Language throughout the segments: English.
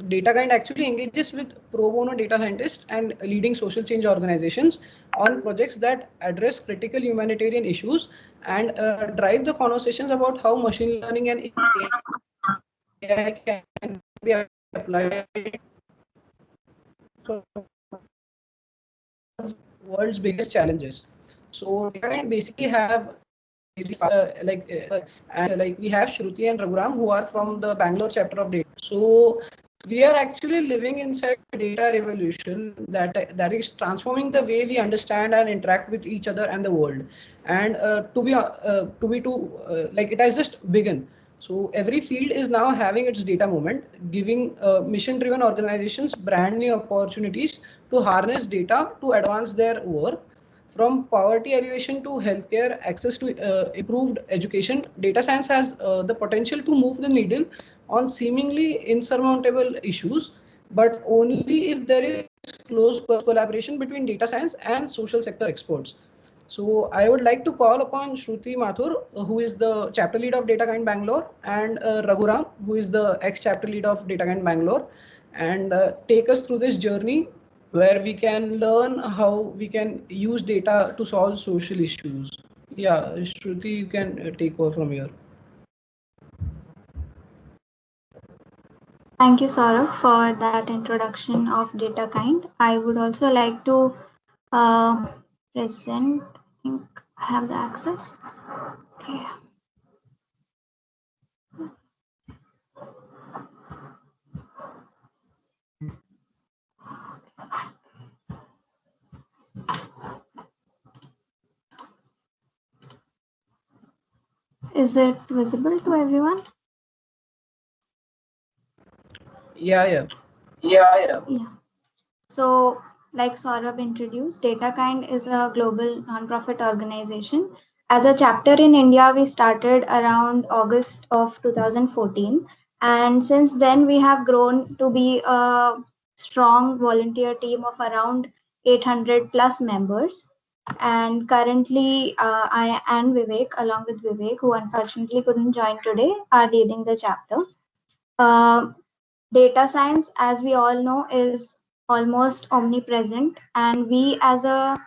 DataKind actually engages with pro bono data scientists and leading social change organizations on projects that address critical humanitarian issues and drive the conversations about how machine learning and AI can be applied world's biggest challenges. So DataKind basically have and we have Shruti and Raghuram who are from the Bangalore chapter of data. So we are actually living inside a data revolution that is transforming the way we understand and interact with each other and the world. And it has just begun. So every field is now having its data moment, giving mission-driven organizations brand new opportunities to harness data to advance their work. From poverty alleviation to healthcare access to improved education, data science has the potential to move the needle on seemingly insurmountable issues, but only if there is close collaboration between data science and social sector experts. So I would like to call upon Shruti Mathur, who is the chapter lead of DataKind Bangalore, and Raghuram, who is the ex-chapter lead of DataKind Bangalore, and take us through this journey where we can learn how we can use data to solve social issues. Yeah, Shruti, you can take over from here. Thank you, Saurabh, for that introduction of DataKind. I would also like to present. I think I have the access. Okay. Is it visible to everyone? Yeah. So, like Saurabh introduced, DataKind is a global nonprofit organization. As a chapter in India, we started around August of 2014. And since then, we have grown to be a strong volunteer team of around 800 plus members. And currently, I and Vivek, along with Vivek, who unfortunately couldn't join today, are leading the chapter. Data science, as we all know, is almost omnipresent, and we as a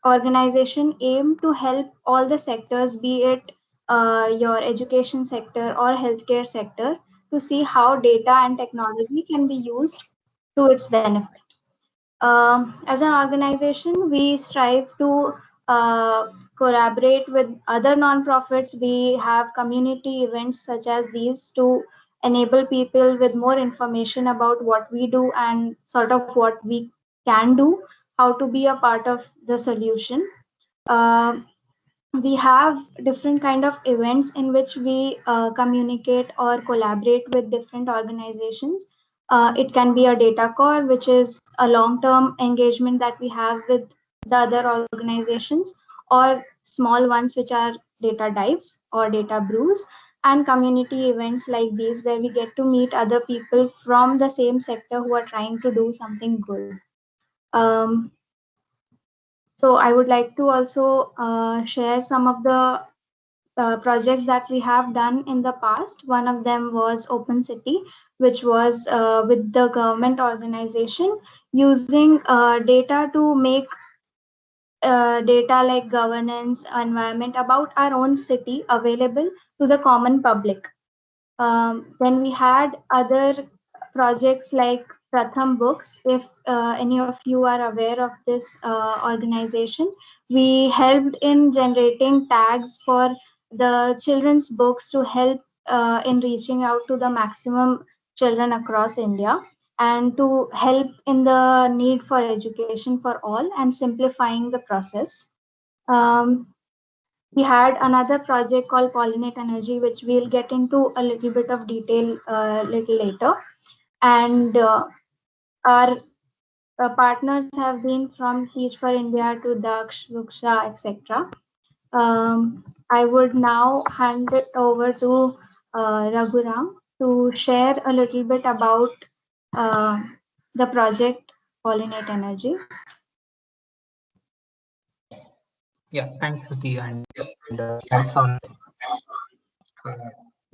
organization aim to help all the sectors, be it your education sector or healthcare sector, to see how data and technology can be used to its benefit. As an organization, we strive to collaborate with other nonprofits. We have community events such as these to enable people with more information about what we do and sort of what we can do, how to be a part of the solution. We have different kind of events in which we communicate or collaborate with different organizations. It can be a data core, which is a long-term engagement that we have with the other organizations, or small ones which are data dives or data brews, and community events like these where we get to meet other people from the same sector who are trying to do something good. So I would like to also share some of the projects that we have done in the past. One of them was Open City, which was with the government organization using data to make data like governance, environment about our own city available to the common public. Then we had other projects like Pratham Books. If any of you are aware of this organization, we helped in generating tags for the children's books to help in reaching out to the maximum children across India, and to help in the need for education for all and simplifying the process. Um, we had another project called Pollinate Energy, which we'll get into a little bit of detail a little later. And our partners have been from Teach for India to Daksh, Ruksha, etc. I would now hand it over to Raghuram to share a little bit about uh, the project Pollinate Energy. Yeah, thanks, Shruti, and thanks on.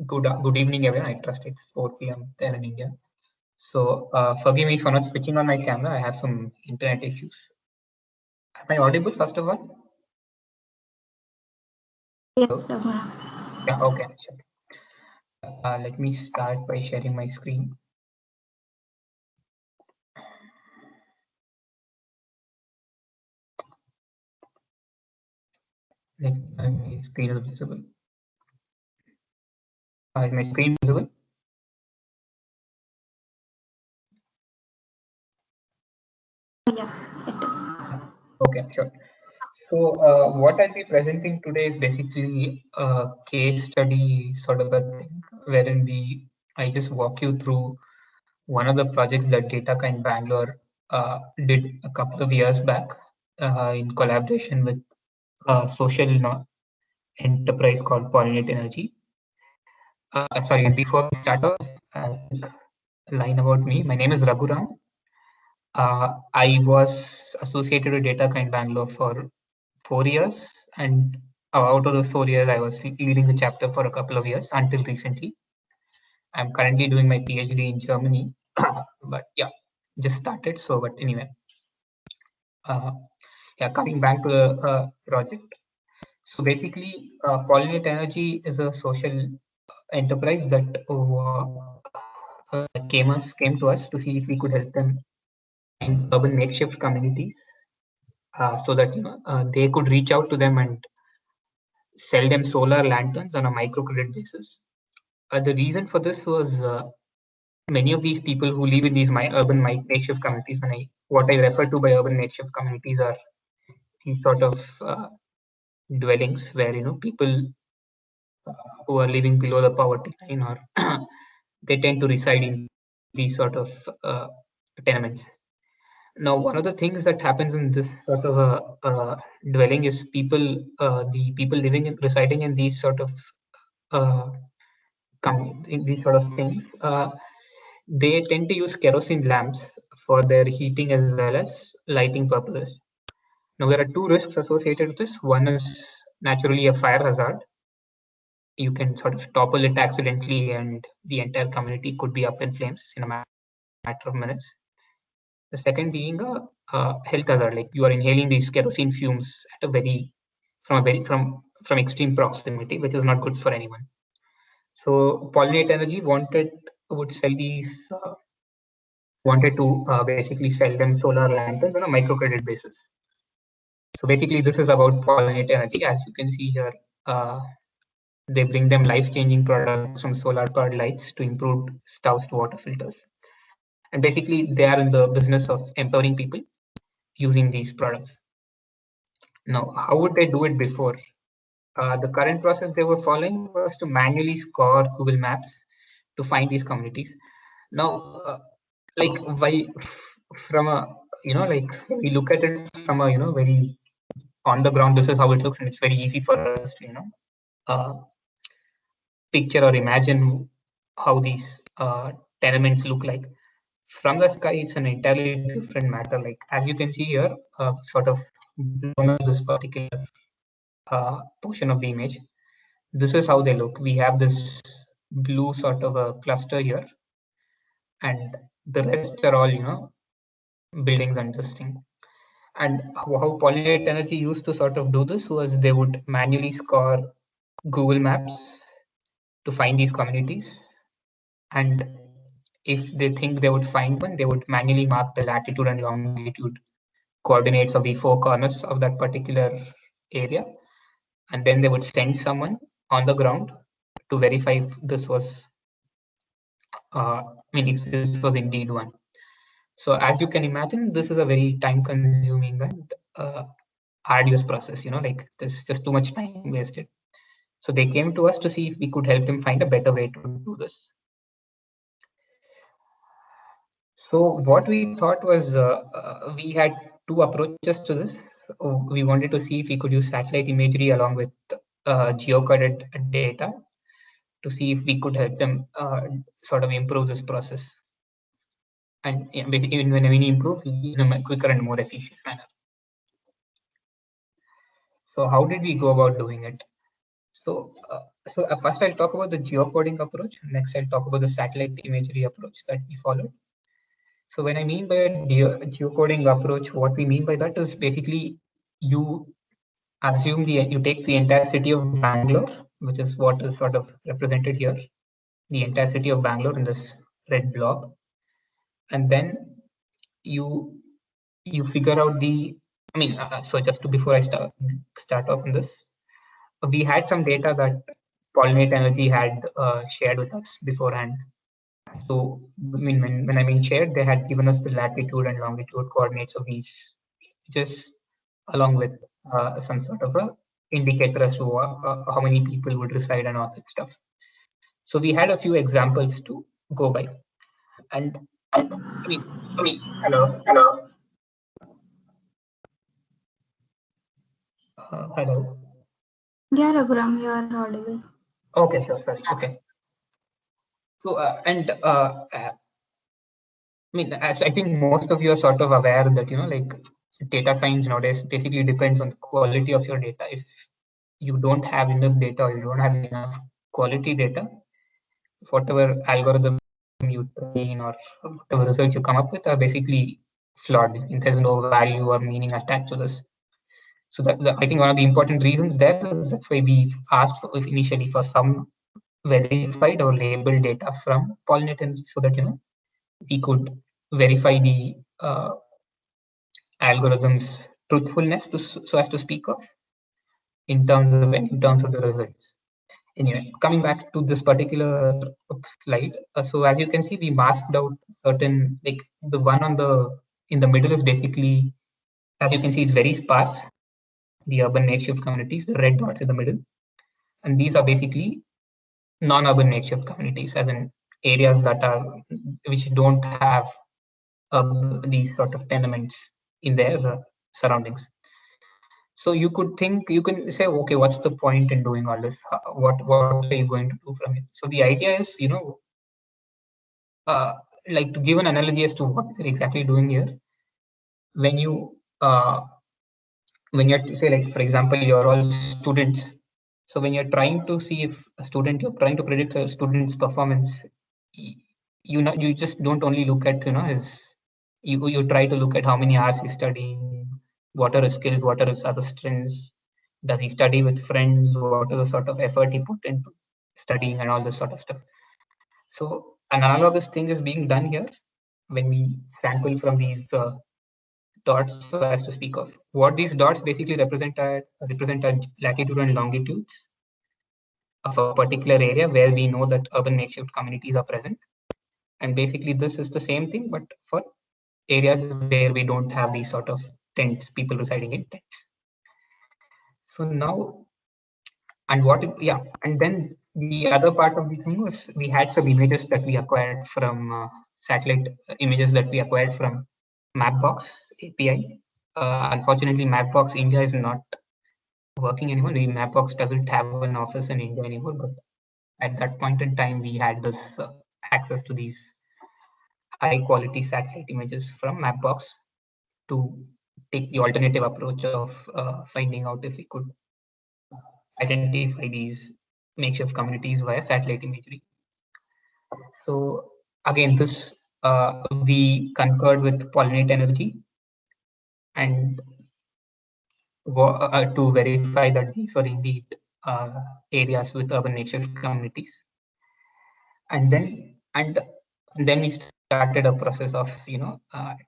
Good evening, everyone. I trust it's 4 p.m. there in India. So forgive me for not switching on my camera. I have some internet issues. Am I audible first of all? Yes, Raghuram. Yeah, okay, sure. Let me start by sharing my screen. My screen is visible. Is my screen visible? Yeah, it is. Okay, sure. So what I'll be presenting today is basically a case study sort of a thing, wherein I just walk you through one of the projects that DataKind Bangalore did a couple of years back in collaboration with a social enterprise called Pollinate Energy. Sorry, before we start off, a line about me. My name is Raghuram. I was associated with DataKind Bangalore for 4 years, and out of those 4 years, I was leading the chapter for a couple of years until recently. I'm currently doing my PhD in Germany, but yeah, just started. So, but anyway, yeah, coming back to the project. So basically, Pollinate Energy is a social enterprise that came to us to see if we could help them in urban makeshift communities, so that they could reach out to them and sell them solar lanterns on a microcredit basis. The reason for this was many of these people who live in these urban makeshift communities. What I refer to by urban makeshift communities are these sort of dwellings where people who are living below the poverty line, or they tend to reside in these sort of tenements. Now, one of the things that happens in this sort of dwelling is the people residing in these sort of uh, in these sort of things, they tend to use kerosene lamps for their heating as well as lighting purposes. Now, there are two risks associated with this. One is naturally a fire hazard. You can sort of topple it accidentally, and the entire community could be up in flames in a matter of minutes. The second being a health hazard, like you are inhaling these kerosene fumes at from extreme proximity, which is not good for anyone. So Pollinate Energy wanted to basically sell them solar lanterns on a microcredit basis. So basically, this is about Pollinate Energy. As you can see here, they bring them life-changing products from solar-powered lights to improved stoves to water filters. And basically, they are in the business of empowering people using these products. Now, how would they do it before? The current process they were following was to manually score Google Maps to find these communities. Now, like why from a like we look at it from a very on the ground, this is how it looks, and it's very easy for us to uh, picture or imagine how these tenements look like. From the sky, it's an entirely different matter. Like as you can see here, sort of this particular portion of the image, this is how they look. We have this blue sort of a cluster here, and the rest are all buildings and this thing. And how Pollinate Energy used to sort of do this was they would manually score Google Maps to find these communities. And if they think they would find one, they would manually mark the latitude and longitude coordinates of the four corners of that particular area. And then they would send someone on the ground to verify if this was, if this was indeed one. So as you can imagine, this is a very time consuming and arduous process, like there's just too much time wasted. So they came to us to see if we could help them find a better way to do this. So what we thought was we had two approaches to this. We wanted to see if we could use satellite imagery along with geocoded data to see if we could help them sort of improve this process. And basically, when we improve in a quicker and more efficient manner. So how did we go about doing it? So, first I'll talk about the geocoding approach. Next, I'll talk about the satellite imagery approach that we followed. So when I mean by a geocoding approach, what we mean by that is basically you assume you take the entire city of Bangalore, which is what is sort of represented here, the entire city of Bangalore in this red blob, and then you figure out the. I mean, so just before I start off in this, we had some data that Pollinate Energy had shared with us beforehand. So, I mean, when I mean shared, they had given us the latitude and longitude coordinates of these just along with some sort of a indicator as to how many people would reside and all that stuff. So we had a few examples to go by. And I mean, hello. Hello. Yeah, Raghuram, you are audible. Okay, sure. Okay. So, I mean, as I think most of you are sort of aware that, like data science nowadays basically depends on the quality of your data. If you don't have enough data or you don't have enough quality data, whatever algorithm you train or whatever results you come up with are basically flawed. There's no value or meaning attached to this. So I think one of the important reasons there is that's why we asked initially for some verified or labeled data from pollinators so that we could verify the algorithm's truthfulness so as to speak of in terms of the results. Anyway, coming back to this particular slide, so as you can see, we masked out certain, like the one in the middle is basically, as you can see, it's very sparse. The urban makeshift communities, the red dots in the middle, and these are basically non-urban makeshift communities, as in areas which don't have these sort of tenements in their surroundings. So you can say, okay, what's the point in doing all this? What are you going to do from it? So the idea is, like to give an analogy as to what we're exactly doing here. When you're say, like for example, you're all students. So when you're trying to see if you're trying to predict a student's performance, you just don't only look at his. You try to look at how many hours he's studying, what are his skills, what are his other strengths, does he study with friends, what are the sort of effort he put into studying and all this sort of stuff. So an analogous thing is being done here when we sample from these dots, so as to speak of. What these dots basically represent are latitude and longitudes of a particular area where we know that urban makeshift communities are present. And basically this is the same thing, but for areas where we don't have these sort of tents, people residing in tents. So now, and then the other part of the thing was we had some images that we acquired from satellite images that we acquired from Mapbox API. Unfortunately, Mapbox India is not working anymore. The Mapbox doesn't have an office in India anymore, but at that point in time, we had this access to these high quality satellite images from Mapbox to take the alternative approach of finding out if we could identify these makeshift communities via satellite imagery. So again, this we concurred with Pollinate Energy and to verify that these are indeed areas with urban makeshift communities. And then we started a process of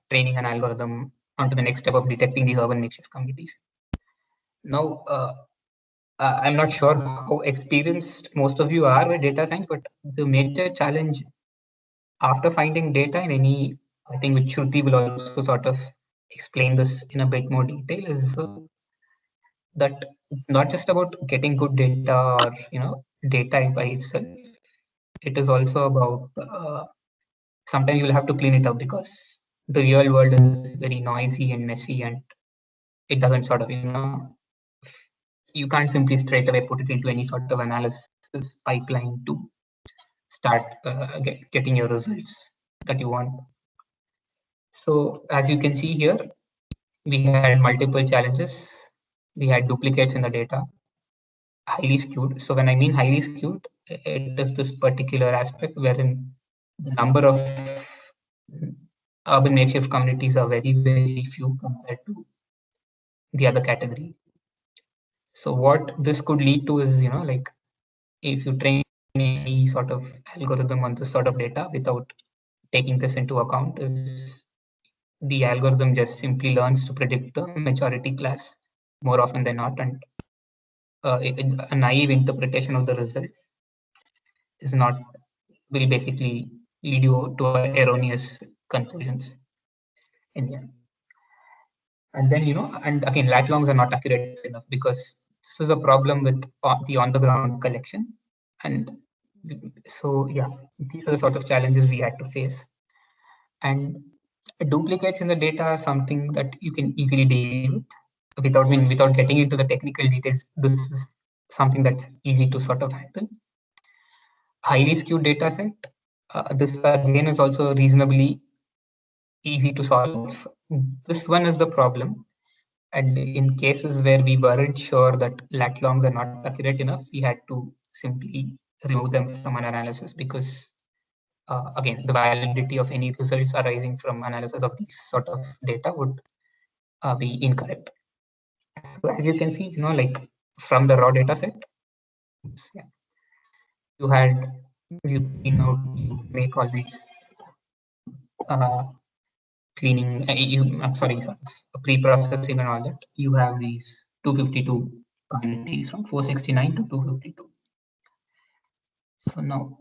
training an algorithm onto the next step of detecting these urban makeshift communities. Now, I'm not sure how experienced most of you are with data science, but the major challenge after finding data in any, I think which Shruti will also sort of explain this in a bit more detail, is that it's not just about getting good data or data by itself. It is also about sometimes you'll have to clean it up because the real world is very noisy and messy, and it doesn't sort of you can't simply straight away put it into any sort of analysis pipeline to start getting your results that you want. So as you can see here, we had multiple challenges. We had duplicates in the data, highly skewed. So when I mean highly skewed, it is this particular aspect wherein the number of urban makeshift communities are very, very few compared to the other category. So what this could lead to is, like if you train any sort of algorithm on this sort of data without taking this into account, is the algorithm just simply learns to predict the majority class more often than not, and a naive interpretation of the result is not will basically lead you to erroneous conclusions in the end. And then, and again, lat longs are not accurate enough because this is a problem with the on-the-ground collection. And so, yeah, these are the sort of challenges we had to face. And duplicates in the data are something that you can easily deal with without getting into the technical details. This is something that's easy to sort of handle. Highly skewed data set. This again is also reasonably easy to solve. This one is the problem. And in cases where we weren't sure that lat longs are not accurate enough, we had to simply remove them from an analysis because, again, the validity of any results arising from analysis of these sort of data would be incorrect. So as you can see, like from the raw data set, yeah, you make all these cleaning, pre-processing and all that. You have these 252 communities from 469 to 252. So now,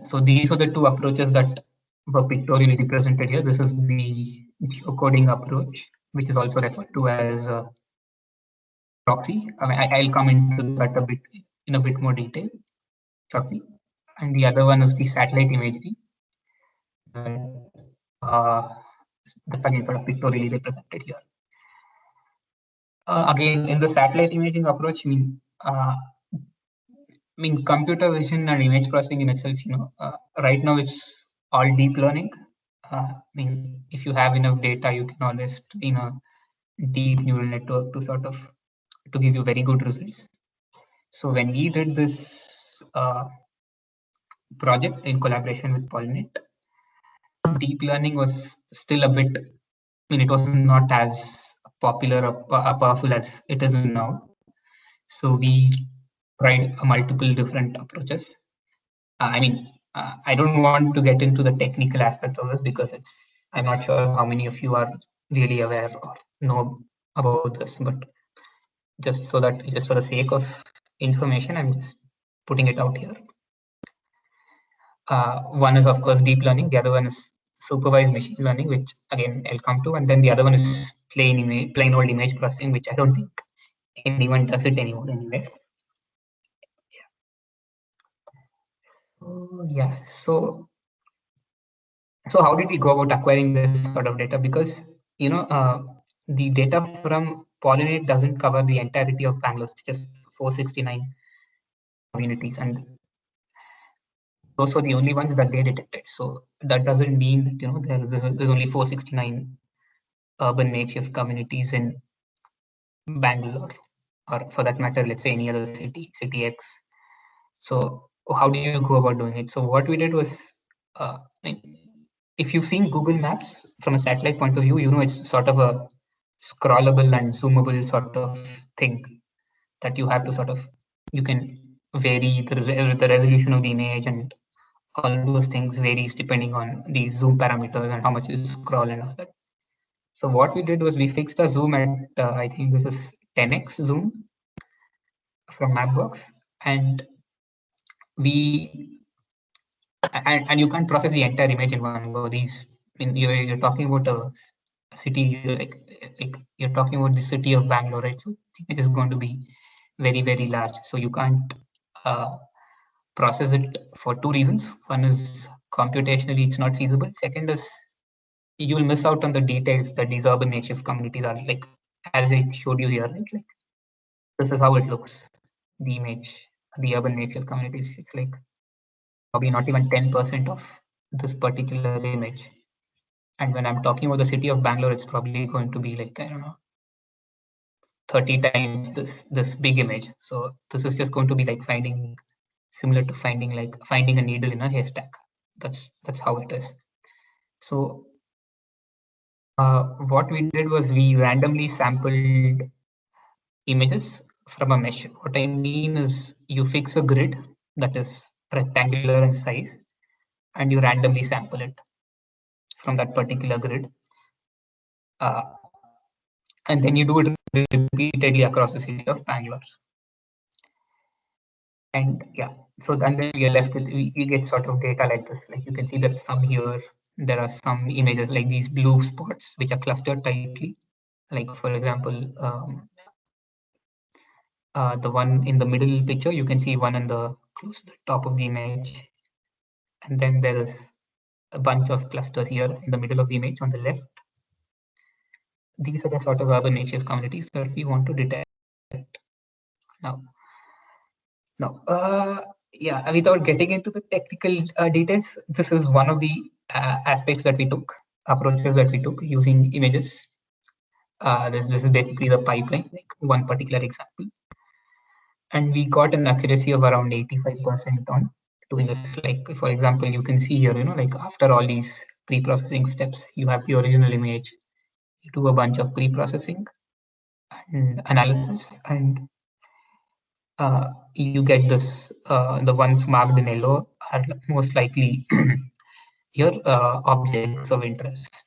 so these are the two approaches that were pictorially represented here. This is the geocoding approach, which is also referred to as proxy. I mean, I'll come into that in a bit more detail shortly. And the other one is the satellite imagery. That's again sort of pictorially represented here. Again, in the satellite imaging approach, I mean, computer vision and image processing in itself, right now it's all deep learning. I mean, if you have enough data, you can always train a deep neural network to give you very good results. So when we did this project in collaboration with Pollinate, deep learning was still a bit, it was not as popular or powerful as it is now. So we tried multiple different approaches. I don't want to get into the technical aspects of this because I'm not sure how many of you are really aware or know about this, but just for the sake of information, I'm just putting it out here. One is, of course, deep learning. The other one is supervised machine learning, which again I'll come to, and then the other one is plain old image processing, which I don't think anyone does it anymore anyway. Yeah. So how did we go about acquiring this sort of data? Because the data from Pollinate doesn't cover the entirety of Bangalore. It's just 469 communities, and those were the only ones that they detected. So that doesn't mean that there's only 469 urban makeshift communities in Bangalore, or for that matter, let's say any other city X. So how do you go about doing it? So what we did was, if you've seen Google Maps from a satellite point of view, it's sort of a scrollable and zoomable sort of thing that you have to you can vary the resolution of the image, and all those things varies depending on the zoom parameters and how much you scroll and all that. So what we did was we fixed a zoom at, I think this is 10x zoom from Mapbox, and and you can't process the entire image in one go. You're talking about a city, like you're talking about the city of Bangalore, right? So it is going to be very, very large. So you can't process it for two reasons. One is computationally it's not feasible. Second is you will miss out on the details that these urban makeshift communities are like, as I showed you here, right? Like this is how it looks. The image, the urban makeshift communities, it's like probably not even 10% of this particular image. And when I'm talking about the city of Bangalore, it's probably going to be like, I don't know, 30 times this big image. So this is just going to be like similar to finding a needle in a haystack. That's how it is. So what we did was we randomly sampled images from a mesh. What I mean is you fix a grid that is rectangular in size and you randomly sample it from that particular grid. And then you do it repeatedly across the city of Bangalore. And yeah, so and then we are left with, we get sort of data like this. Like you can see that from here, there are some images like these blue spots, which are clustered tightly. Like for example, the one in the middle picture, you can see one in the close to the top of the image. And then there is a bunch of clusters here in the middle of the image on the left. These are the sort of urban native communities that we want to detect now. Yeah, without getting into the technical details, this is one of the aspects that we took, approaches that we took using images. This is basically the pipeline, like one particular example. And we got an accuracy of around 85% on doing this. Like, for example, you can see here, like after all these pre-processing steps, you have the original image, you do a bunch of pre-processing and analysis, and you get this, the ones marked in yellow are most likely your objects of interest.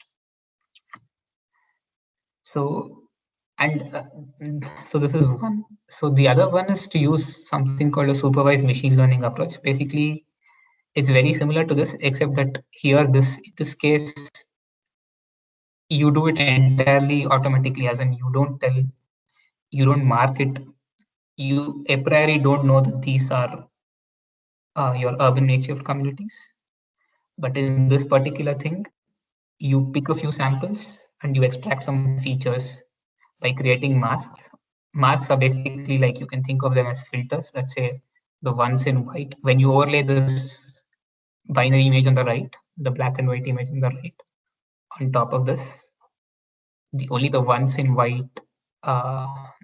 So, and so this is one. So the other one is to use something called a supervised machine learning approach. Basically, it's very similar to this, except that here, in this case, you do it entirely automatically, as in you don't mark it. You a priori don't know that these are your urban native communities. But in this particular thing, you pick a few samples and you extract some features by creating masks. Masks are basically like, you can think of them as filters. Let's say the ones in white. When you overlay this binary image on the right, the black and white image on the right, on top of this, only the ones in white,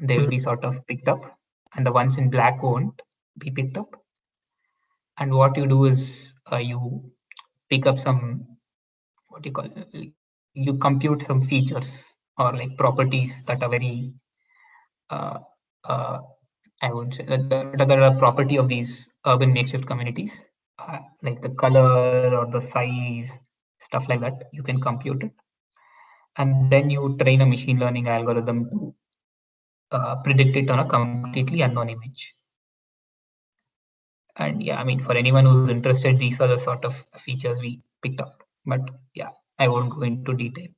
they will be sort of picked up, and the ones in black won't be picked up. And what you do is you pick up some, what you call it, you compute some features or like properties that are very I would say that are a property of these urban makeshift communities, like the color or the size, stuff like that. You can compute it, and then you train a machine learning algorithm to predict it on a completely unknown image. And yeah, I mean, for anyone who's interested, these are the sort of features we picked up. But yeah, I won't go into detail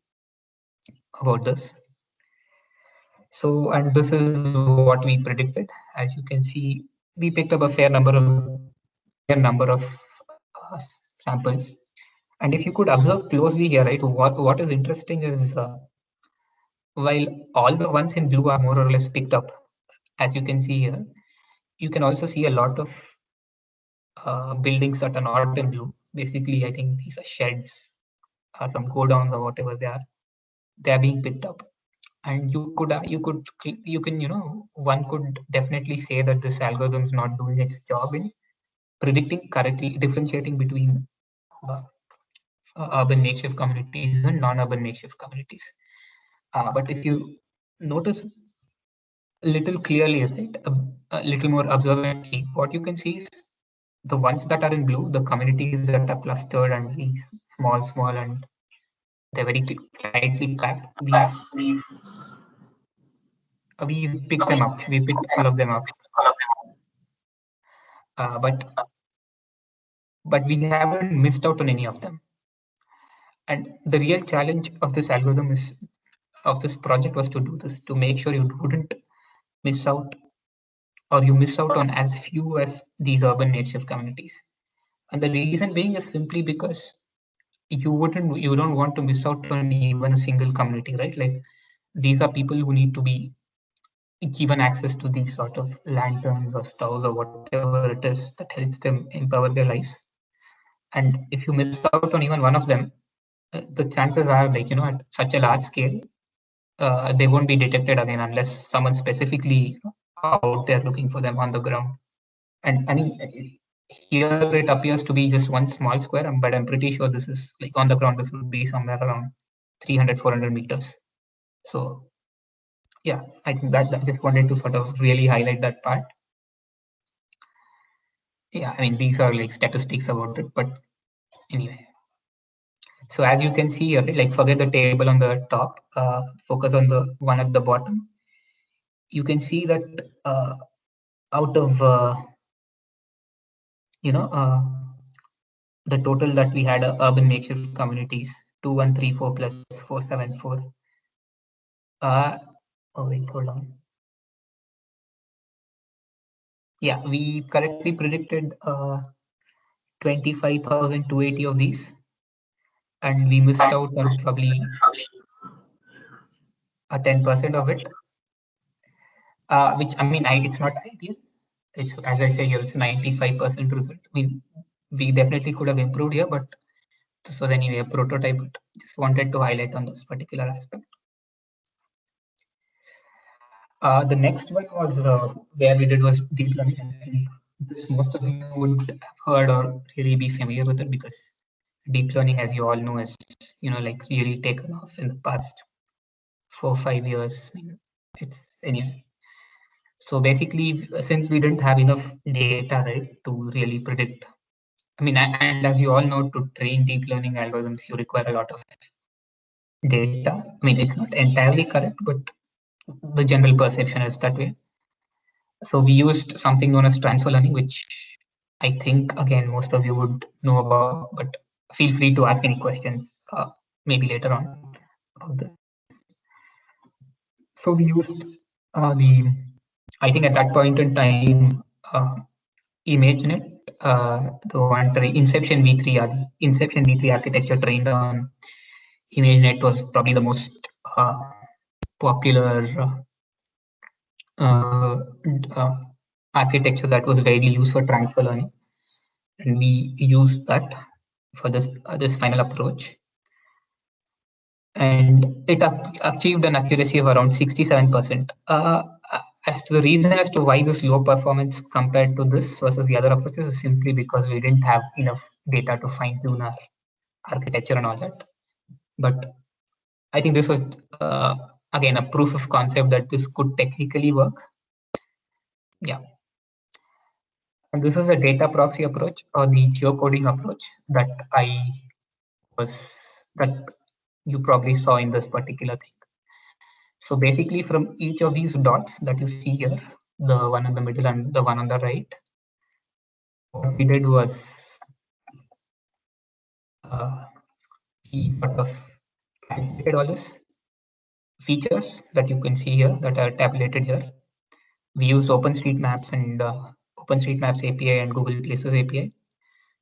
about this. So, and this is what we predicted. As you can see, we picked up a fair number of samples. And if you could observe closely here, right, what is interesting is while all the ones in blue are more or less picked up, as you can see here, you can also see a lot of buildings that are not in blue. Basically, I think these are sheds or some godowns or whatever they are. They are being picked up. And you can, one could definitely say that this algorithm is not doing its job in predicting correctly, differentiating between urban makeshift communities and non-urban makeshift communities. But if you notice a little clearly, right, a little more observantly, what you can see is the ones that are in blue, the communities that are clustered and very small, and they're very tightly packed. We picked them up. We picked all of them up. But we haven't missed out on any of them. And the real challenge of this algorithm of this project was to do this, to make sure you wouldn't miss out, or you miss out on as few as these urban native communities. And the reason being is simply because you don't want to miss out on even a single community, right? Like, these are people who need to be given access to these sort of lanterns or stoves or whatever it is that helps them empower their lives. And if you miss out on even one of them, the chances are, like, at such a large scale, they won't be detected again unless someone specifically out there looking for them on the ground. And I mean, here it appears to be just one small square, but I'm pretty sure this is like on the ground, this would be somewhere around 300, 400 meters. So yeah, I think that I just wanted to sort of really highlight that part. Yeah, I mean, these are like statistics about it, but anyway. So as you can see here, like forget the table on the top, focus on the one at the bottom. You can see that out of, the total that we had urban makeshift communities, 2134 plus 474. Oh wait, hold on. Yeah, we correctly predicted 25,280 of these, and we missed out on probably a 10% of it. Which I mean, it's not ideal. It's, as I say here, it's 95% result. We definitely could have improved here, but this was anyway a prototype. But just wanted to highlight on this particular aspect. The next one was where we did was deep learning. Most of you would have heard or really be familiar with it, because deep learning, as you all know, is like really taken off in the past 4 or 5 years. I mean, it's anyway. So basically, since we didn't have enough data, right, to really predict. I mean, and as you all know, to train deep learning algorithms, you require a lot of data. I mean, it's not entirely correct, but the general perception is that way. So we used something known as transfer learning, which I think, again, most of you would know about, but feel free to ask any questions maybe later on about this. So we used I think at that point in time, ImageNet, the one Inception v3, the Inception v3 architecture trained on ImageNet was probably the most popular architecture that was widely used for transfer learning, and we used that for this final approach, and it achieved an accuracy of around 67%. As to the reason as to why this low performance compared to this versus the other approaches is simply because we didn't have enough data to fine tune our architecture and all that. But I think this was again a proof of concept that this could technically work. Yeah. And this is a data proxy approach, or the geocoding approach that you probably saw in this particular thing. So basically, from each of these dots that you see here, the one in the middle and the one on the right, what we did was we sort of calculated all these features that you can see here that are tabulated here. We used OpenStreetMaps and OpenStreetMaps API and Google Places API,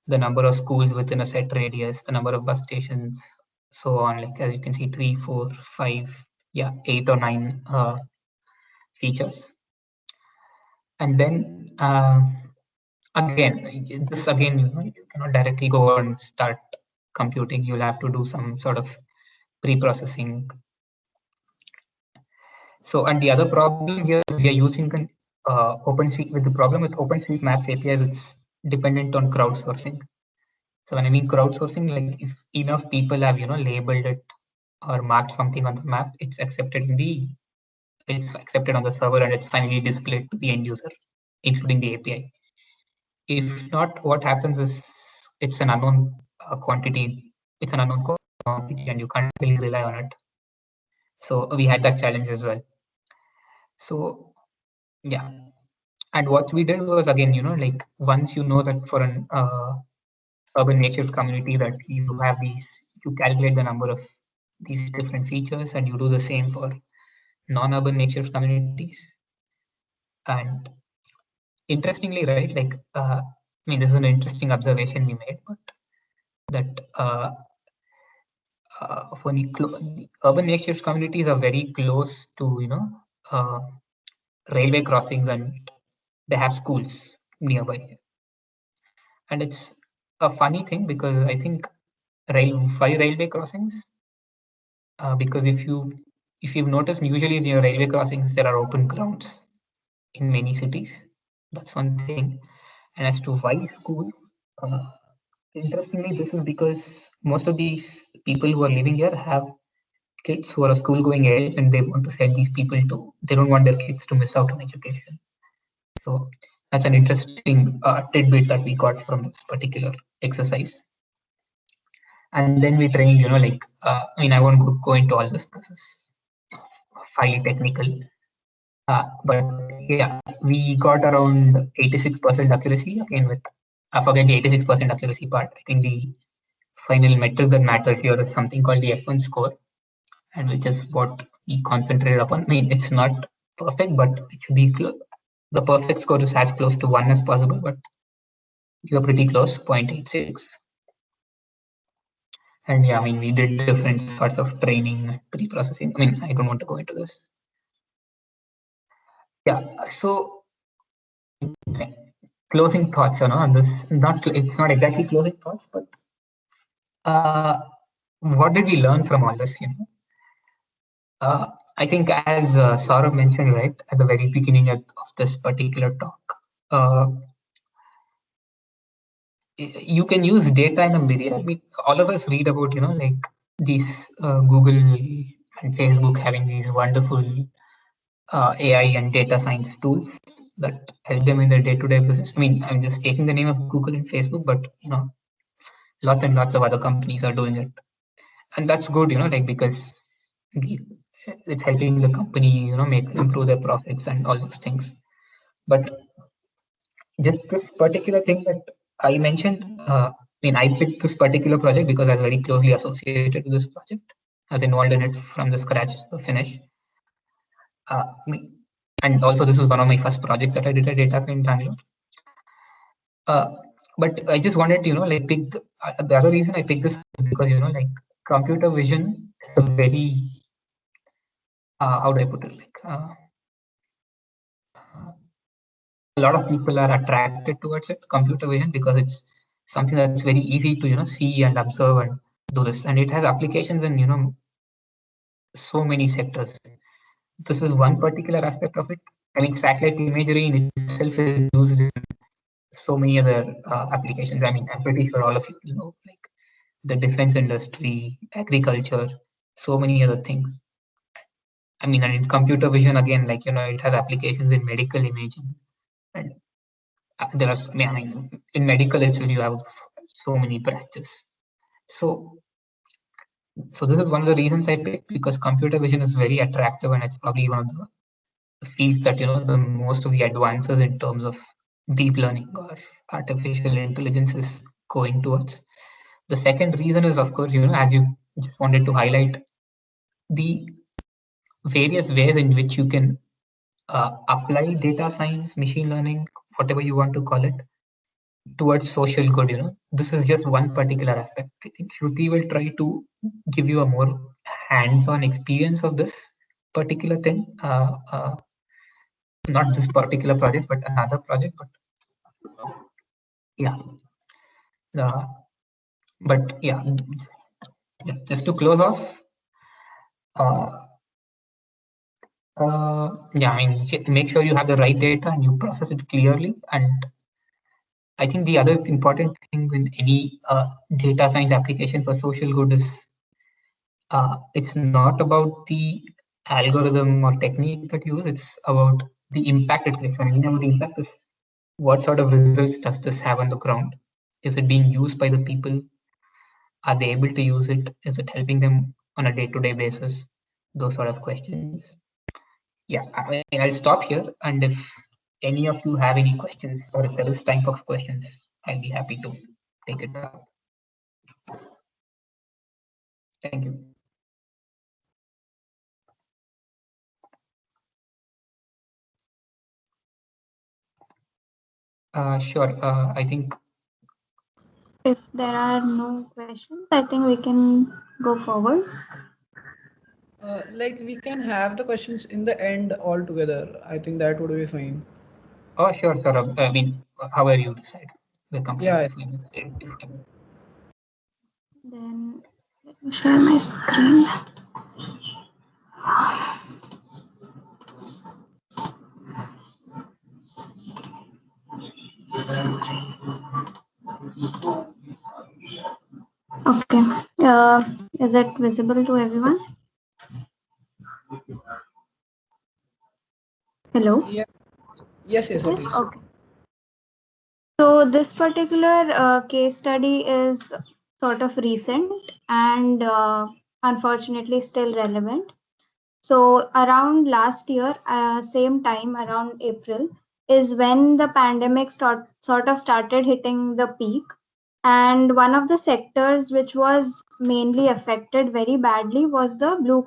the number of schools within a set radius, the number of bus stations, so on. Like as you can see, 3, 4, 5, 8 or 9 features. And then again, you cannot directly go and start computing. You'll have to do some sort of pre-processing. So, and the other problem here is we are using an OpenStreet. With the problem with OpenStreetMaps APIs, it's dependent on crowdsourcing. So when I mean crowdsourcing, like if enough people have labeled it or marked something on the map, it's accepted on the server, and it's finally displayed to the end user, including the API. If not, what happens is it's an unknown quantity. It's an unknown quantity, and you can't really rely on it. So we had that challenge as well. So yeah, and what we did was, again, like once you know that for an urban makeshift community that you have you calculate the number of these different features, and you do the same for non-urban makeshift communities. And interestingly, right, like I mean, this is an interesting observation we made, but that for the urban makeshift communities are very close to railway crossings, and they have schools nearby. And it's a funny thing because I think railway crossings, because if you've noticed, usually near railway crossings there are open grounds in many cities. That's one thing. And as to why school, interestingly, this is because most of these people who are living here have kids who are of school going age, and they want to send these people to, they don't want their kids to miss out on education. So that's an interesting tidbit that we got from this particular exercise. And then we trained, like, I mean, I won't go into all this process, highly technical. But yeah, we got around 86% accuracy again with, I forget the 86% accuracy part. I think the final metric that matters here is something called the F1 score, and which is what we concentrated upon. I mean, it's not perfect, but it should be the perfect score is as close to 1 as possible, but you're pretty close, 0.86. And yeah, I mean, we did different sorts of training, pre-processing. I mean, I don't want to go into this. Yeah, so closing thoughts, on this. It's not exactly closing thoughts, but what did we learn from all this? I think, as Saurabh mentioned right at the very beginning of this particular talk, you can use data in a myriad. I mean, all of us read about, like these Google and Facebook having these wonderful AI and data science tools that help them in their day-to-day business. I mean, I'm just taking the name of Google and Facebook, but lots and lots of other companies are doing it, and that's good. Like, because it's helping the company, improve their profits and all those things. But just this particular thing that I mentioned, I mean, I picked this particular project because I was very closely associated with this project, I was involved in it from the scratch to the finish. And also, this was one of my first projects that I did at Data in Bangalore. But I just wanted to, like, pick the other reason I picked this is because, like, computer vision is a very, how do I put it? Like, a lot of people are attracted towards it, computer vision, because it's something that's very easy to, see and observe and do this. And it has applications in, so many sectors. This is one particular aspect of it. I mean, satellite imagery in itself is used in so many other applications. I mean, I'm pretty sure all of you know, like the defense industry, agriculture, so many other things. I mean, and in computer vision, again, like, it has applications in medical imaging. And there are, I mean, in medical itself, you have so many branches. So this is one of the reasons I picked, because computer vision is very attractive, and it's probably one of the fields that, the most of the advances in terms of deep learning or artificial intelligence is going towards. The second reason is, of course, as you just wanted to highlight, the various ways in which you can apply data science, machine learning, whatever you want to call it, towards social good. This is just one particular aspect. I think Shruti will try to give you a more hands-on experience of this particular thing. Not this particular project, but another project. But yeah, but yeah, just to close off. Yeah, I mean, make sure you have the right data and you process it clearly. And I think the other important thing in any data science application for social good is it's not about the algorithm or technique that you use, it's about the impact it creates. And the impact is, what sort of results does this have on the ground? Is it being used by the people? Are they able to use it? Is it helping them on a day-to-day basis? Those sort of questions. Yeah, I mean, I'll stop here. And if any of you have any questions, or if there is time for questions, I'll be happy to take it up. Thank you. Sure. I think if there are no questions, I think we can go forward. Like, we can have the questions in the end altogether. I think that would be fine. Oh, sure, sure. I mean, however you decide. We're completely Yeah. fine. Then let me share my screen. Okay. Is it visible to everyone? Hello? Yeah. Yes, it is. Okay. So this particular case study is sort of recent and unfortunately still relevant. So around last year, same time around April, is when the pandemic sort of started hitting the peak. And one of the sectors which was mainly affected very badly was the blue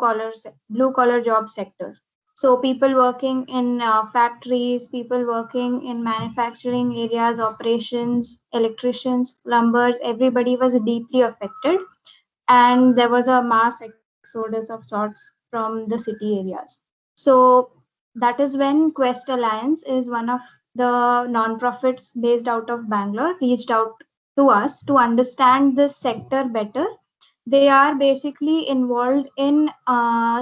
collar job sector. So people working in factories, people working in manufacturing areas, operations, electricians, plumbers, everybody was deeply affected. And there was a mass exodus of sorts from the city areas. So that is when Quest Alliance is one of the non-profits based out of Bangalore reached out to us to understand this sector better. They are basically involved in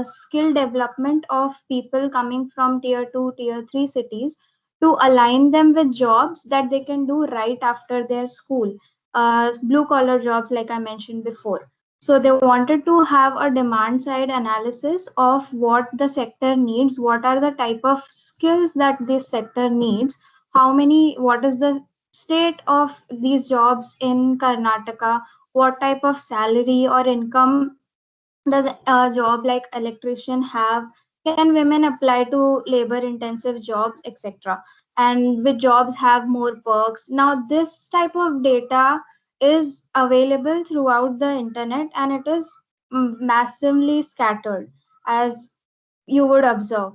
skill development of people coming from tier 2, tier 3 cities to align them with jobs that they can do right after their school. Blue collar jobs, like I mentioned before. So they wanted to have a demand side analysis of what the sector needs, what are the type of skills that this sector needs, what is the state of these jobs in Karnataka, what type of salary or income does a job like electrician have, can women apply to labor intensive jobs, etc., and which jobs have more perks. Now this type of data is available throughout the internet and it is massively scattered, as you would observe.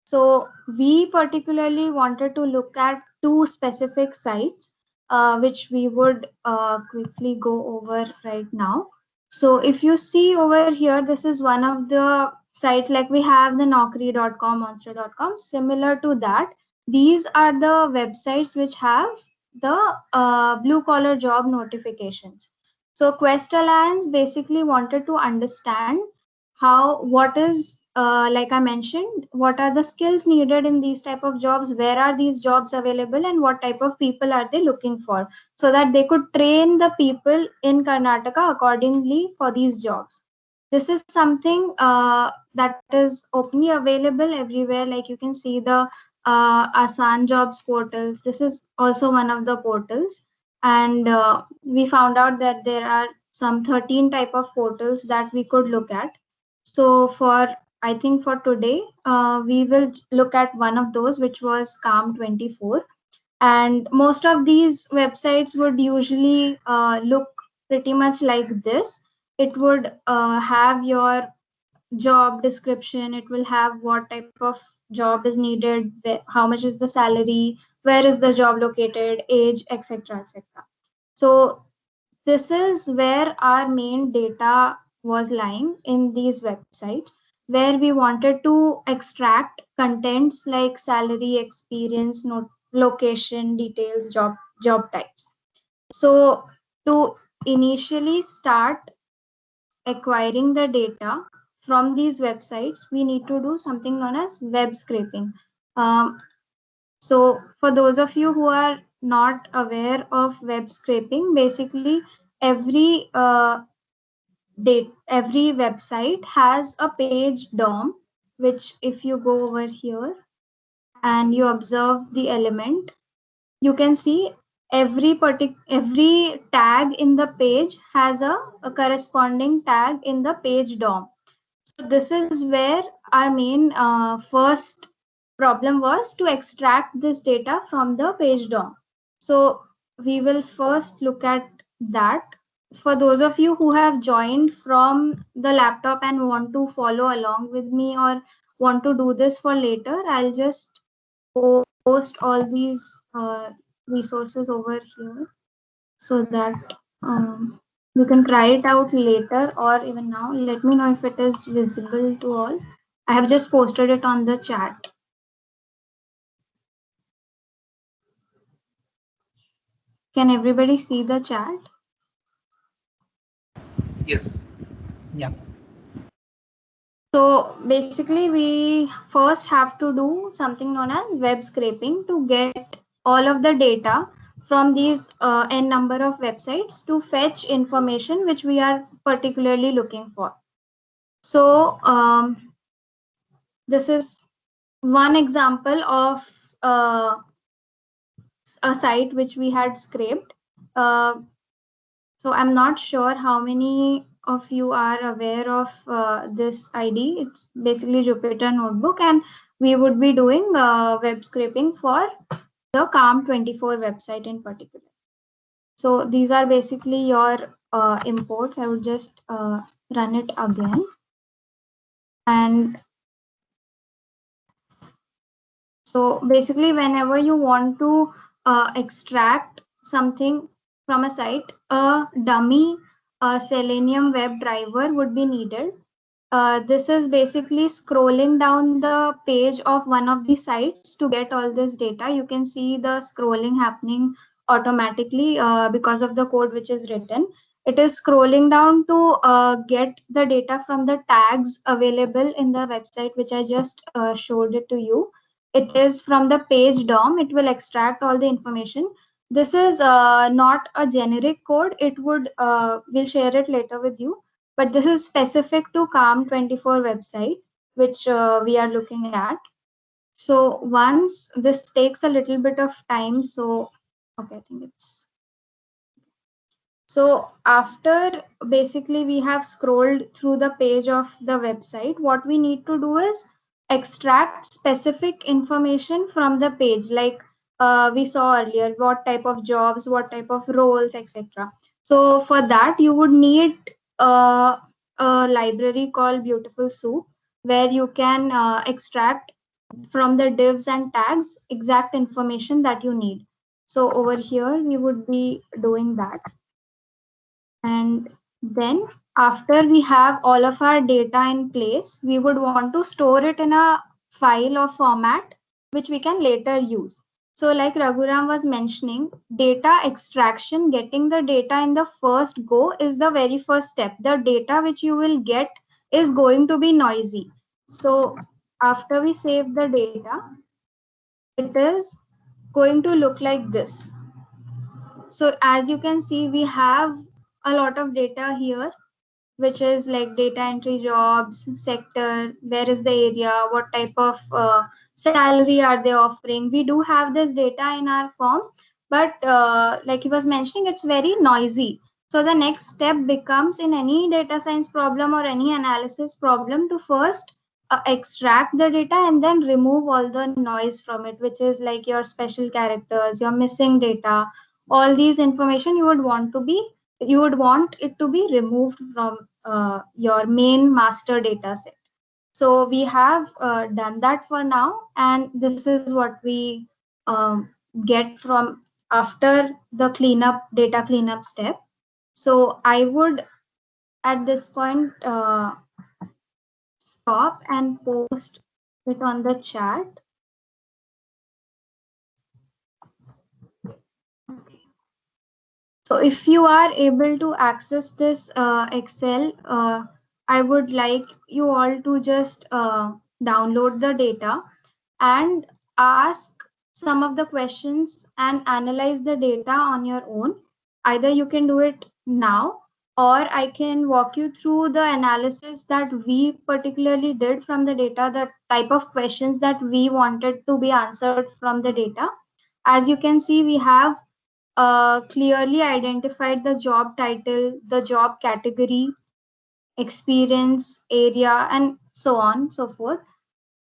So we particularly wanted to look at two specific sites, which we would quickly go over right now. So if you see over here, this is one of the sites, like we have the Naukri.com, Monster.com. Similar to that, these are the websites which have the blue collar job notifications. So Quest Alliance basically wanted to understand what is like I mentioned, what are the skills needed in these type of jobs, where are these jobs available, and what type of people are they looking for, so that they could train the people in Karnataka accordingly for these jobs. This is something that is openly available everywhere. Like you can see the Asan Jobs portals. This is also one of the portals, and we found out that there are some 13 type of portals that we could look at. So I think for today, we will look at one of those, which was Calm24. And most of these websites would usually look pretty much like this. It would have your job description. It will have what type of job is needed, how much is the salary, where is the job located, age, etc., etc. So this is where our main data was lying in these websites, where we wanted to extract contents like salary, experience, location, details, job types. So to initially start acquiring the data from these websites, we need to do something known as web scraping. So for those of you who are not aware of web scraping, basically every every website has a page DOM, which if you go over here and you observe the element, you can see every tag in the page has a corresponding tag in the page DOM. So this is where our main first problem was, to extract this data from the page DOM. So we will first look at that. For those of you who have joined from the laptop and want to follow along with me or want to do this for later, I'll just post all these resources over here so that you can try it out later or even now. Let me know if it is visible to all. I have just posted it on the chat. Can everybody see the chat? Yes. Yeah. So basically, we first have to do something known as web scraping to get all of the data from these n number of websites to fetch information which we are particularly looking for. So this is one example of a site which we had scraped. So I'm not sure how many of you are aware of this ID. It's basically Jupyter Notebook, and we would be doing web scraping for the Calm24 website in particular. So these are basically your imports. I would just run it again. And so basically, whenever you want to extract something from a site, a dummy Selenium WebDriver would be needed. This is basically scrolling down the page of one of the sites to get all this data. You can see the scrolling happening automatically because of the code which is written. It is scrolling down to get the data from the tags available in the website, which I just showed it to you. It is from the page DOM. It will extract all the information. This is not a generic code. It would, we'll share it later with you. But this is specific to Calm24 website, which we are looking at. So once this takes a little bit of time, so okay, I think it's. So after basically we have scrolled through the page of the website, what we need to do is extract specific information from the page, like we saw earlier, what type of jobs, what type of roles, etc. So for that, you would need a library called Beautiful Soup, where you can extract from the divs and tags exact information that you need. So over here, we would be doing that. And then after we have all of our data in place, we would want to store it in a file or format which we can later use. So like Raghuram was mentioning, data extraction, getting the data in the first go is the very first step. The data which you will get is going to be noisy. So after we save the data, it is going to look like this. So as you can see, we have a lot of data here, which is like data entry jobs, sector, where is the area, what type of salary are they offering. We do have this data in our form, but like he was mentioning, it's very noisy. So the next step becomes in any data science problem or any analysis problem to first extract the data and then remove all the noise from it, which is like your special characters, your missing data, all these information you would want it to be removed from your main master data set. So we have done that for now, and this is what we get from after the data cleanup step. So I would at this point stop and post it on the chat. So if you are able to access this Excel, I would like you all to just download the data and ask some of the questions and analyze the data on your own. Either you can do it now, or I can walk you through the analysis that we particularly did from the data, the type of questions that we wanted to be answered from the data. As you can see, we have clearly identified the job title, the job category, experience, area, and so on, so forth,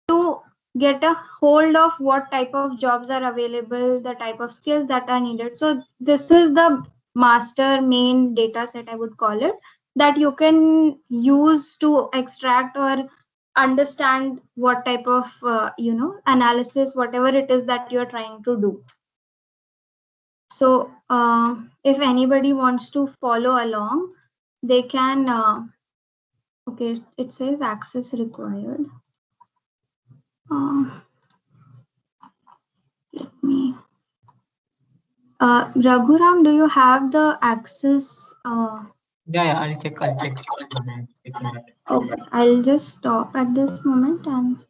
to get a hold of what type of jobs are available, the type of skills that are needed. So this is the master main data set, I would call it, that you can use to extract or understand what type of analysis, whatever it is that you're trying to do. So if anybody wants to follow along, they can, okay, it says access required. Let me, Raghuram, do you have the access? Yeah, I'll check. Okay, I'll just stop at this moment and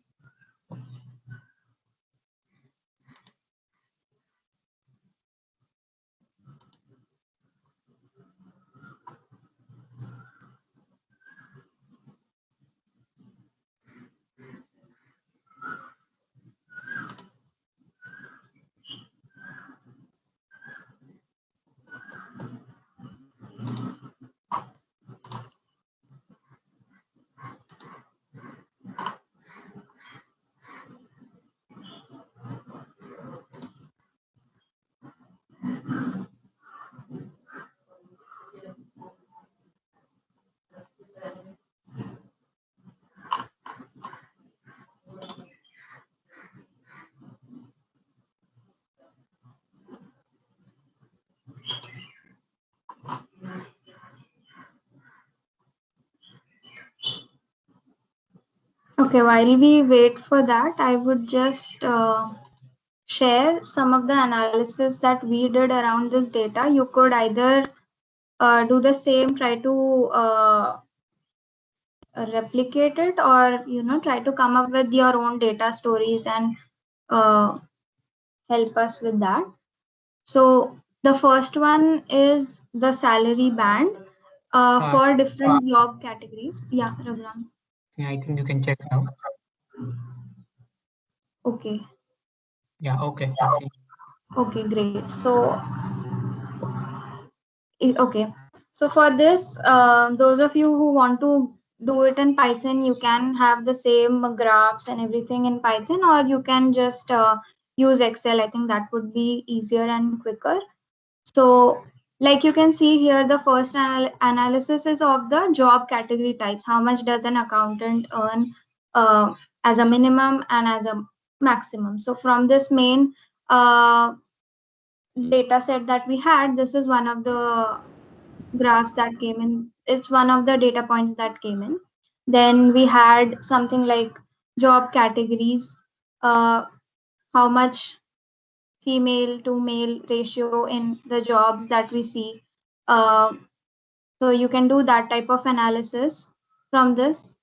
Okay, while we wait for that, I would just share some of the analysis that we did around this data. You could either do the same, try to replicate it, or try to come up with your own data stories and help us with that. So the first one is the salary band for different job categories. Yeah, Raghuram. Yeah, I think you can check now. Okay. Yeah, okay, I see. Okay, great. So okay, so for this, those of you who want to do it in Python, you can have the same graphs and everything in Python, or you can just use Excel. I think that would be easier and quicker. So like you can see here, the first analysis is of the job category types. How much does an accountant earn as a minimum and as a maximum? So from this main data set that we had, this is one of the graphs that came in. It's one of the data points that came in. Then we had something like job categories, how much female to male ratio in the jobs that we see. Uh, so you can do that type of analysis from this.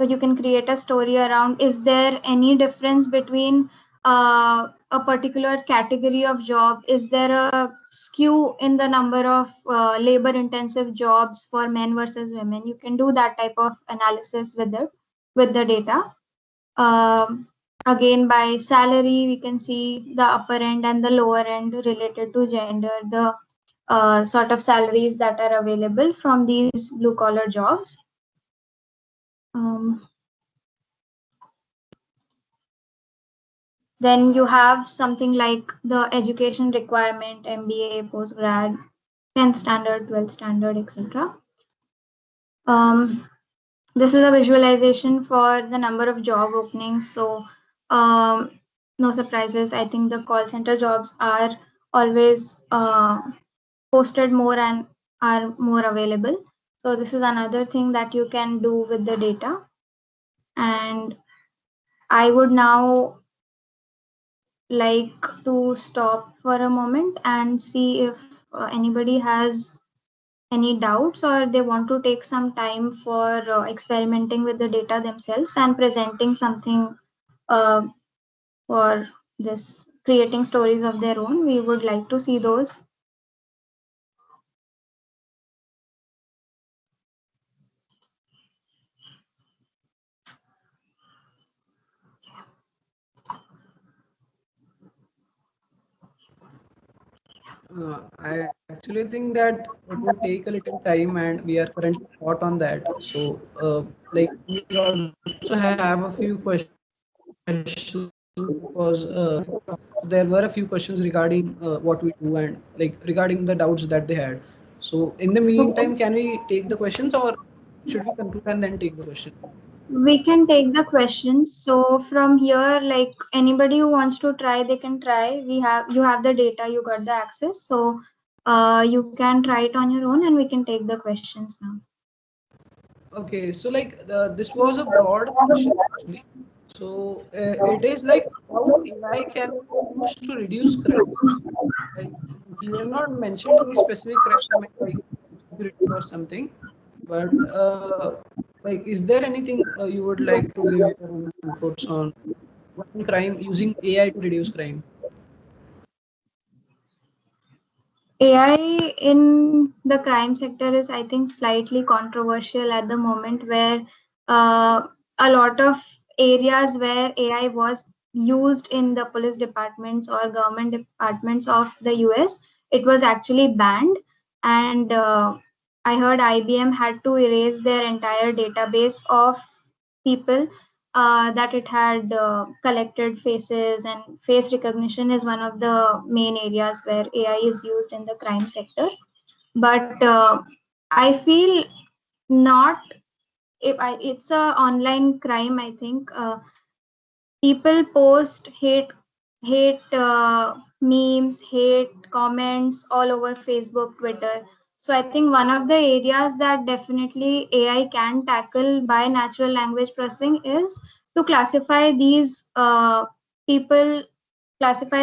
You can create a story around, is there any difference between a particular category of job? Is there a skew in the number of labor intensive jobs for men versus women? You can do that type of analysis with it, with the data. Again, by salary, we can see the upper end and the lower end related to gender, the sort of salaries that are available from these blue collar jobs. Then you have something like the education requirement, MBA, postgrad, 10th standard, 12th standard, etc. This is a visualization for the number of job openings. So no surprises. I think the call center jobs are always posted more and are more available. So this is another thing that you can do with the data. And I would now like to stop for a moment and see if anybody has any doubts, or they want to take some time for experimenting with the data themselves and presenting something for this, creating stories of their own. We would like to see those. I actually think that it would take a little time, and we are currently hot on that. So, like, we also have a few questions because there were a few questions regarding what we do and like regarding the doubts that they had. So, in the meantime, can we take the questions, or should we conclude and then take the question? We can take the questions. So from here, like anybody who wants to try, they can try. You have the data, you got the access. So you can try it on your own, and we can take the questions now. Okay, so like this was a broad question actually. So it is like how AI can be used to reduce crime. Like you have not mentioned any specific crime like security or something, but like is there anything you would like to give your own inputs on crime using AI to reduce crime? AI in the crime sector is, I think, slightly controversial at the moment, where a lot of areas where AI was used in the police departments or government departments of the US, it was actually banned. And I heard IBM had to erase their entire database of people that it had collected faces, and face recognition is one of the main areas where AI is used in the crime sector. But I feel not, it's a online crime. I think people post hate memes, hate comments all over Facebook, Twitter. So I think one of the areas that definitely AI can tackle by natural language processing is to classify these classify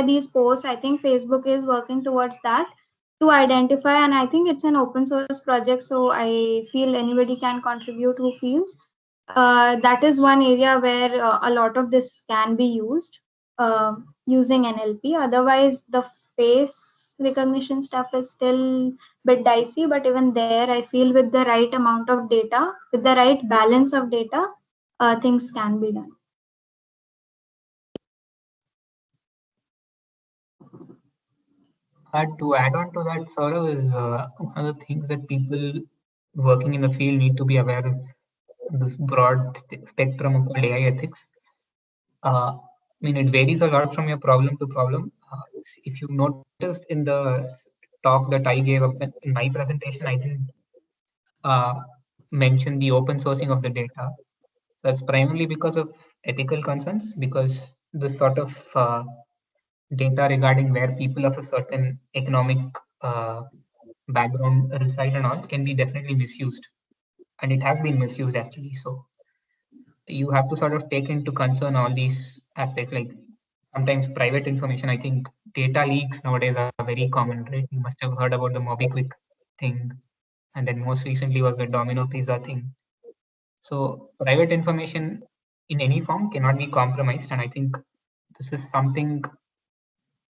these posts. I think Facebook is working towards that to identify, and I think it's an open source project, so I feel anybody can contribute who feels. That is one area where a lot of this can be used using NLP. Otherwise, the face recognition stuff is still a bit dicey, but even there, I feel with the right amount of data, with the right balance of data, things can be done. To add on to that, Saurav, is one of the things that people working in the field need to be aware of this broad spectrum of AI ethics. I mean, it varies a lot from your problem to problem. If you noticed in the talk that I gave in my presentation, I didn't mention the open sourcing of the data. That's primarily because of ethical concerns, because this sort of data regarding where people of a certain economic background reside and all can be definitely misused, and it has been misused actually. So you have to sort of take into concern all these aspects, like sometimes private information. I think data leaks nowadays are very common, right? You must have heard about the MobiKwik thing, and then most recently was the Domino Pizza thing. So private information in any form cannot be compromised, and I think this is something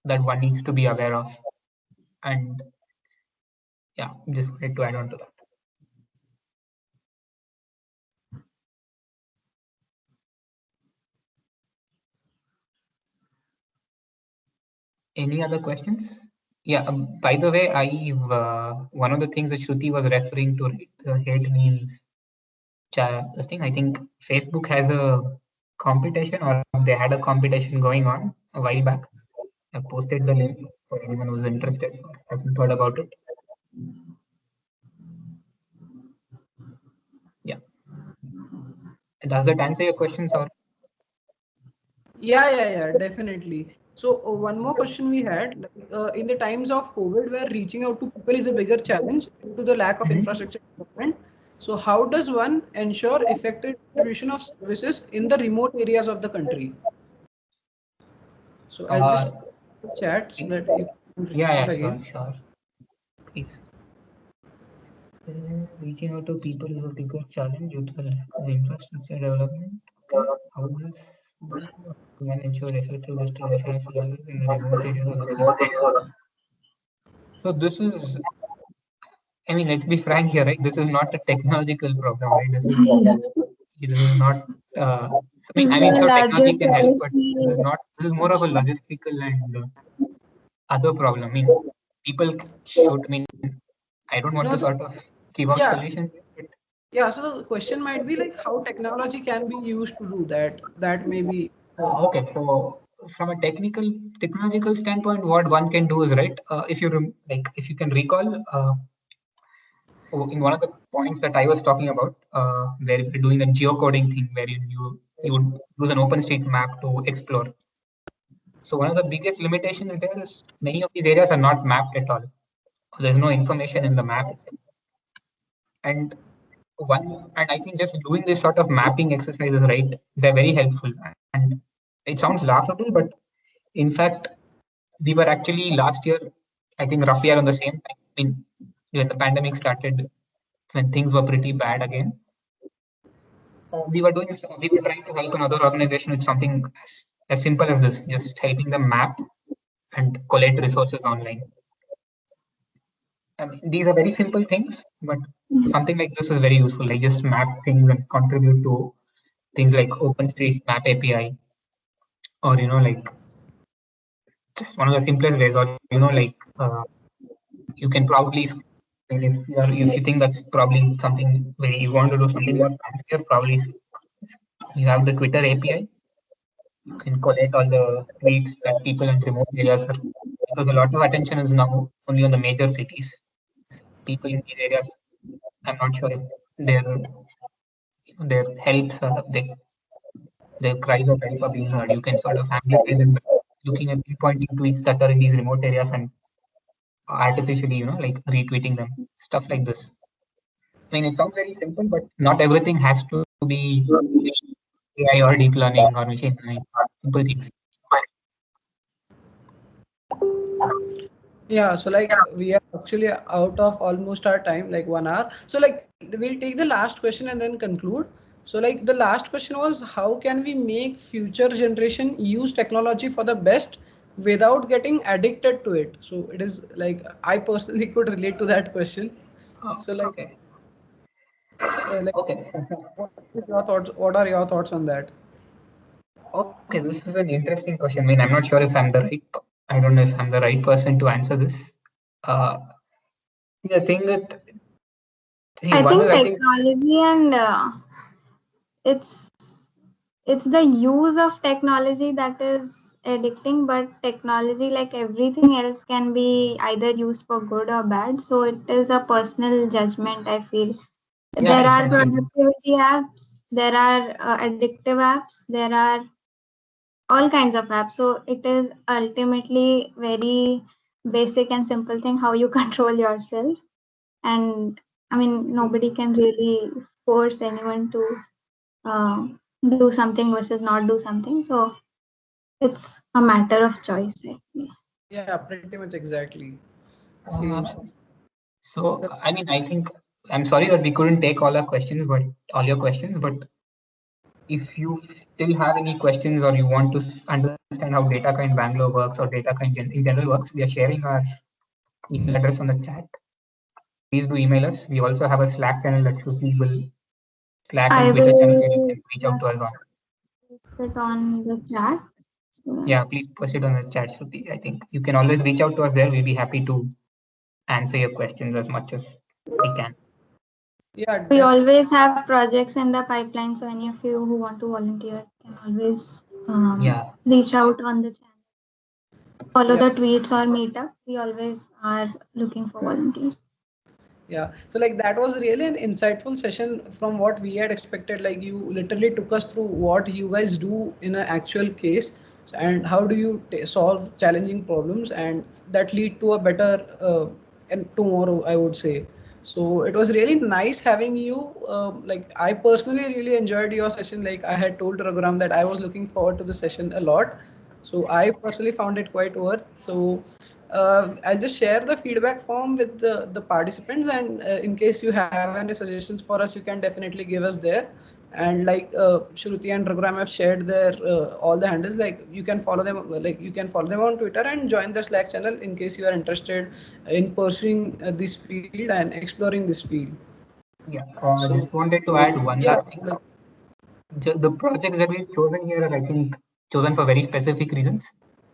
that one needs to be aware of. And yeah, just wanted to add on to that. Any other questions? Yeah, by the way, one of the things that Shruti was referring to, right, the hate memes, this thing, I think Facebook has a competition, or they had a competition going on a while back. I posted the link for anyone who's interested or hasn't heard about it. Yeah. Does that answer your questions, or? Yeah, definitely. So one more question we had, in the times of COVID, where reaching out to people is a bigger challenge due to the lack of infrastructure development. So how does one ensure effective distribution of services in the remote areas of the country? So I'll just chat so that you can respond again. Sure. Please. Reaching out to people is a bigger challenge due to the lack of infrastructure development. Okay. How does one ensure effective distribution of services in the remote areas? So this is, I mean, let's be frank here, right? This is not a technological problem, right? This is not. I mean, sure, technology can help, but this is not. This is more of a logistical and other problem. I mean, people should. I mean, I don't want to sort of give out solutions. Yeah, so the question might be like how technology can be used to do that. That may be. Okay, so from a technological standpoint, what one can do is, right. If you can recall, in one of the points that I was talking about, where if you're doing the geocoding thing, where you would use an OpenStreetMap to explore. So one of the biggest limitations there is many of these areas are not mapped at all. There's no information in the map itself. And I think just doing this sort of mapping exercises, right, they're very helpful. And it sounds laughable, but in fact, we were actually last year, I think roughly around the same time, when the pandemic started, when things were pretty bad again. We were trying to help another organization with something as simple as this, just helping them map and collect resources online. I mean, these are very simple things, but something like this is very useful. Like just map things and contribute to things like OpenStreetMap API, or like just one of the simplest ways, or like you can probably, if you think that's probably something where you want to do something more fancier, probably you have the Twitter API. You can collect all the tweets that people in remote areas are, because a lot of attention is now only on the major cities. People in these areas, I'm not sure if their health, their cries of help are being heard. You can sort of amplify them by looking at pinpointing tweets that are in these remote areas and artificially, like retweeting them, stuff like this. I mean, it sounds very simple, but not everything has to be AI or deep learning or machine learning. Simple things. Yeah, so like we are actually out of almost our time, like 1 hour. So like we'll take the last question and then conclude. So like the last question was, how can we make future generation use technology for the best without getting addicted to it? So it is like I personally could relate to that question. So like, Okay. like Okay. what is your thoughts? What are your thoughts on that? Okay, this is an interesting question. I mean, I'm not sure if I'm the right. I don't know if I'm the right person to answer this. The thing that I one think is, I think, technology and it's the use of technology that is addicting, but technology, like everything else, can be either used for good or bad. So it is a personal judgment, I feel. yeah, There are exactly. productivity apps, there are addictive apps, there are all kinds of apps. So it is ultimately very basic and simple thing how you control yourself. And I mean, nobody can really force anyone to uh, do something versus not do something. So it's a matter of choice, I feel. Yeah, pretty much exactly. Same. So, I mean, I think I'm sorry that we couldn't take all all your questions, but if you still have any questions or you want to understand how DataKind Bangalore works or DataKind in general works, we are sharing our email address on the chat. Please do email us. We also have a Slack channel that Shruti will Slack I and Twitter channel where you will can reach out to us just on. put it on the chat. So, Yeah, please post it on the chat, Shruti. I think you can always reach out to us there. We'll be happy to answer your questions as much as we can. Yeah, we always have projects in the pipeline. So any of you who want to volunteer can always reach out on the channel. Follow the tweets or meetup. We always are looking for volunteers. Yeah, so like that was really an insightful session from what we had expected. Like you literally took us through what you guys do in an actual case and how do you solve challenging problems and that lead to a better and tomorrow, I would say. So it was really nice having you. Like I personally really enjoyed your session. Like I had told Raghuram that I was looking forward to the session a lot. So I personally found it quite worth. So I'll just share the feedback form with the participants, and in case you have any suggestions for us, you can definitely give us there. And like Shruti and Raghuram have shared their all the handles, like you can follow them, on Twitter and join their Slack channel in case you are interested in pursuing this field and exploring this field. Yeah, So just wanted to add one yeah, last thing. The projects that we've chosen here are, I think, chosen for very specific reasons.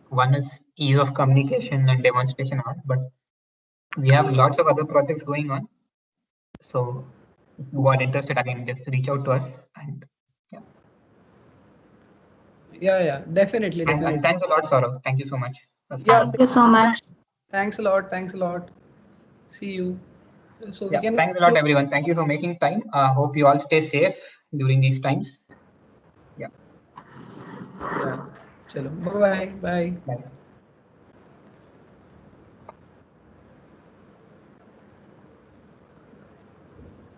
One is ease of communication and demonstration art, but we have lots of other projects going on. So if you are interested, again, just reach out to us. And yeah, definitely. and thanks a lot, Saurav. Thank you so much. Yeah, Thank you so much. thanks a lot. Thanks a lot. See you. So we Yeah, can. thanks a lot, everyone. Thank you for making time. Hope you all stay safe during these times. Yeah. Yeah. Chalo. Bye. Bye. Bye.